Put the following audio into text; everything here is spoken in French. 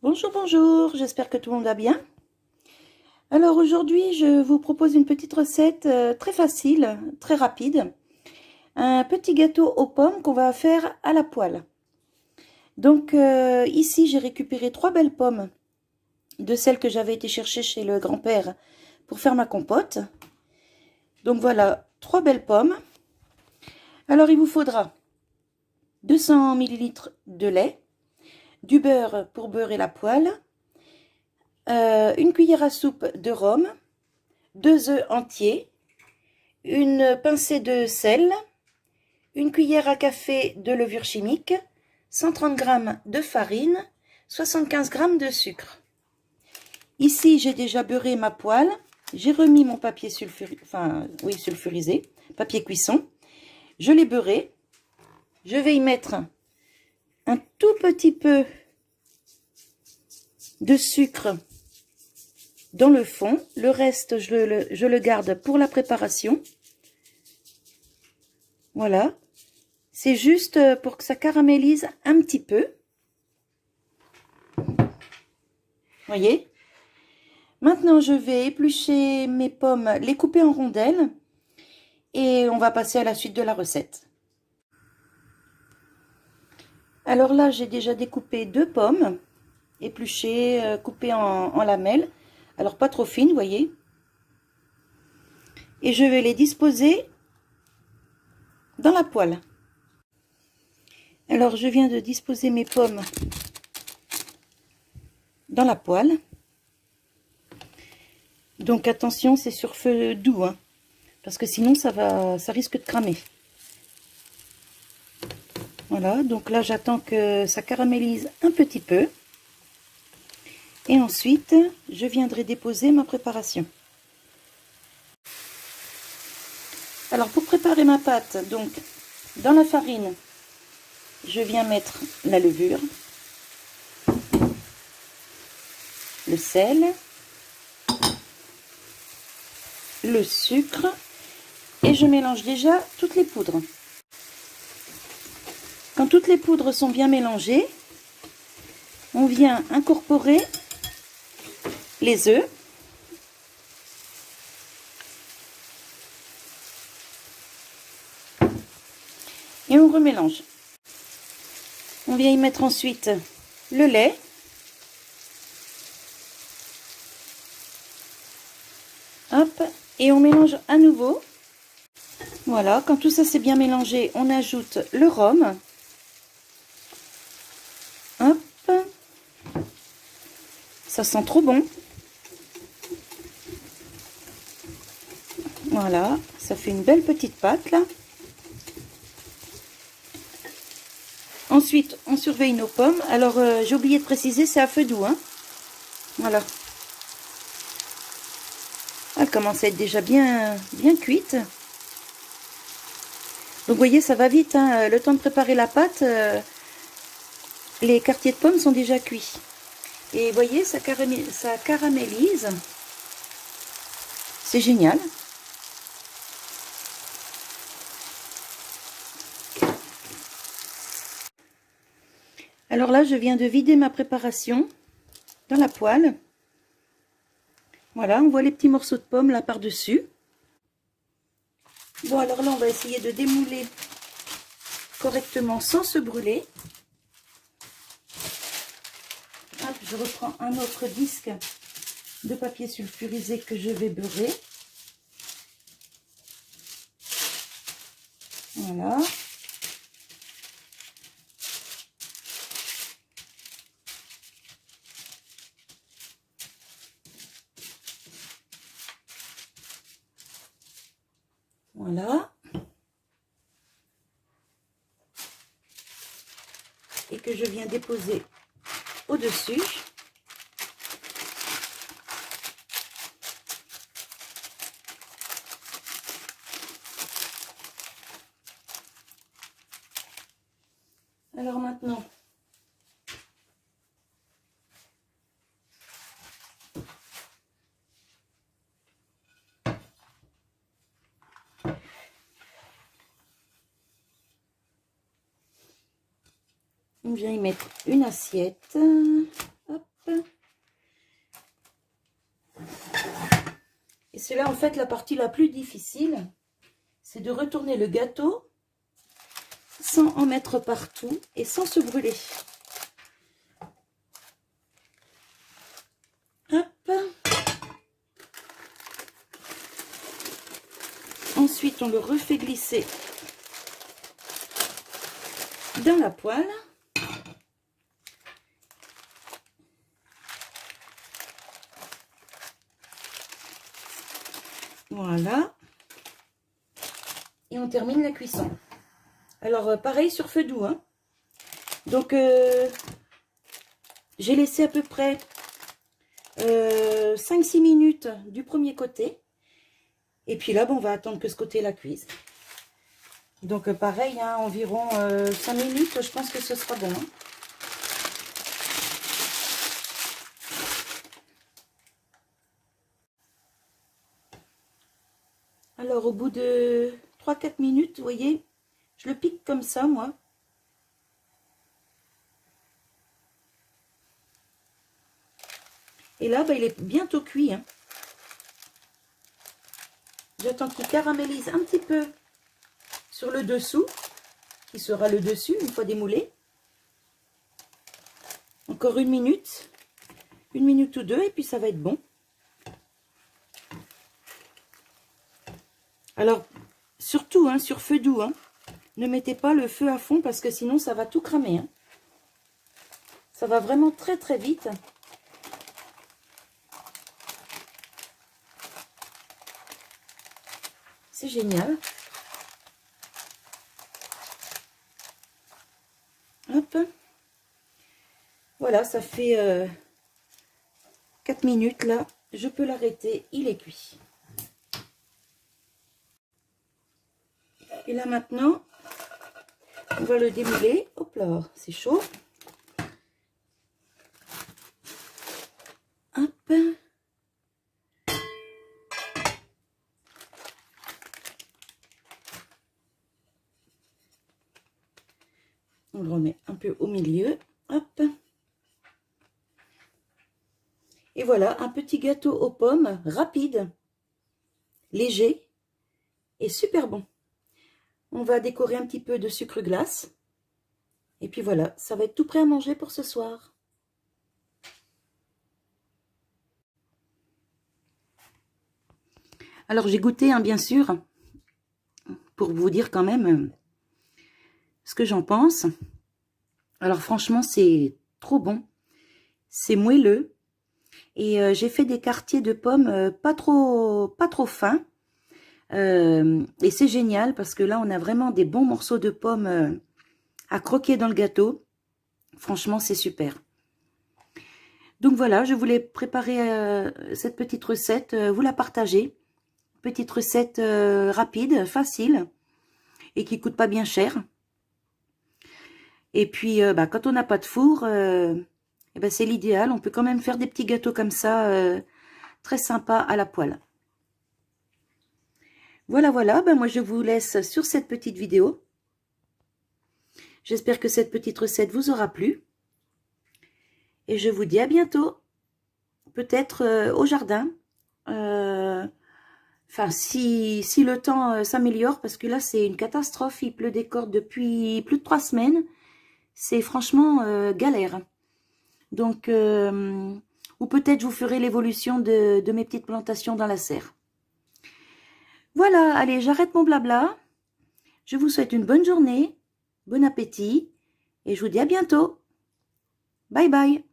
Bonjour, bonjour, j'espère que tout le monde va bien. Alors aujourd'hui, je vous propose une petite recette très facile, très rapide. Un petit gâteau aux pommes qu'on va faire à la poêle. Donc ici, j'ai récupéré 3 belles pommes de celles que j'avais été chercher chez le grand-père pour faire ma compote. Donc voilà, 3 belles pommes. Alors il vous faudra 200 ml de lait, du beurre pour beurrer la poêle, une cuillère à soupe de rhum, 2 œufs entiers, une pincée de sel, une cuillère à café de levure chimique, 130 g de farine, 75 g de sucre. Ici, j'ai déjà beurré ma poêle, j'ai remis mon papier sulfurisé, papier cuisson. Je l'ai beurré. Je vais y mettre un tout petit peu de sucre dans le fond. Le reste, je le garde pour la préparation. Voilà. C'est juste pour que ça caramélise un petit peu. Voyez? Maintenant, je vais éplucher mes pommes, les couper en rondelles. Et on va passer à la suite de la recette. Alors là, j'ai déjà découpé 2 pommes, épluchées, coupées en lamelles. Alors pas trop fines, vous voyez. Et je vais les disposer dans la poêle. Alors je viens de disposer mes pommes dans la poêle. Donc attention, c'est sur feu doux, hein, parce que sinon ça risque de cramer. Voilà, donc là j'attends que ça caramélise un petit peu. Et ensuite, je viendrai déposer ma préparation. Alors pour préparer ma pâte, donc dans la farine, je viens mettre la levure, le sel, le sucre et je mélange déjà toutes les poudres. Quand toutes les poudres sont bien mélangées, on vient incorporer les œufs. Et on remélange. On vient y mettre ensuite le lait. Hop, et on mélange à nouveau. Voilà, quand tout ça c'est bien mélangé, on ajoute le rhum. Hop, ça sent trop bon. Voilà, ça fait une belle petite pâte là. Ensuite, on surveille nos pommes. Alors, j'ai oublié de préciser, c'est à feu doux, hein. Voilà. Elle commence à être déjà bien cuite. Donc, vous voyez, ça va vite, hein. Le temps de préparer la pâte, les quartiers de pommes sont déjà cuits. Et vous voyez, ça caramélise. C'est génial. Alors là, je viens de vider ma préparation dans la poêle. Voilà, on voit les petits morceaux de pommes là par-dessus. Bon, alors là, on va essayer de démouler correctement sans se brûler. Hop, je reprends un autre disque de papier sulfurisé que je vais beurrer. Voilà. Voilà. Et que je viens déposer au-dessus. Alors maintenant, on vient y mettre une assiette. Hop. Et c'est là en fait la partie la plus difficile, c'est de retourner le gâteau sans en mettre partout et sans se brûler. Hop. Ensuite, on le refait glisser dans la poêle. Voilà. Et on termine la cuisson. Alors, pareil sur feu doux. Hein. Donc, j'ai laissé à peu près 5-6 minutes du premier côté. Et puis là, bon, on va attendre que ce côté-là cuise. Donc, pareil, hein, environ 5 minutes, je pense que ce sera bon. Hein. Alors, au bout de 3-4 minutes, vous voyez, je le pique comme ça, moi. Et là, bah, il est bientôt cuit. Hein. J'attends qu'il caramélise un petit peu sur le dessous, qui sera le dessus une fois démoulé. Encore une minute ou deux, et puis ça va être bon. Alors, surtout, hein, sur feu doux, hein, ne mettez pas le feu à fond parce que sinon ça va tout cramer. Hein. Ça va vraiment très très vite. C'est génial. Hop. Voilà, ça fait 4 minutes là. Je peux l'arrêter, il est cuit. Et là maintenant, on va le démouler. Hop là, c'est chaud. Hop. On le remet un peu au milieu. Hop. Et voilà, un petit gâteau aux pommes rapide, léger et super bon. On va décorer un petit peu de sucre glace. Et puis voilà, ça va être tout prêt à manger pour ce soir. Alors j'ai goûté, hein, bien sûr, pour vous dire quand même ce que j'en pense. Alors franchement, c'est trop bon. C'est moelleux. Et j'ai fait des quartiers de pommes pas trop fins. Et c'est génial parce que là, on a vraiment des bons morceaux de pommes à croquer dans le gâteau. Franchement, c'est super. Donc voilà, je voulais préparer cette petite recette, vous la partager. Petite recette rapide, facile et qui coûte pas bien cher. Et puis, quand on n'a pas de four, c'est l'idéal. On peut quand même faire des petits gâteaux comme ça, très sympa à la poêle. Voilà, moi je vous laisse sur cette petite vidéo. J'espère que cette petite recette vous aura plu. Et je vous dis à bientôt. Peut-être au jardin. Enfin, si le temps s'améliore, parce que là c'est une catastrophe. Il pleut des cordes depuis plus de 3 semaines. C'est franchement galère. Donc, ou peut-être je vous ferai l'évolution de mes petites plantations dans la serre. Voilà, allez, j'arrête mon blabla. Je vous souhaite une bonne journée, bon appétit, et je vous dis à bientôt. Bye bye.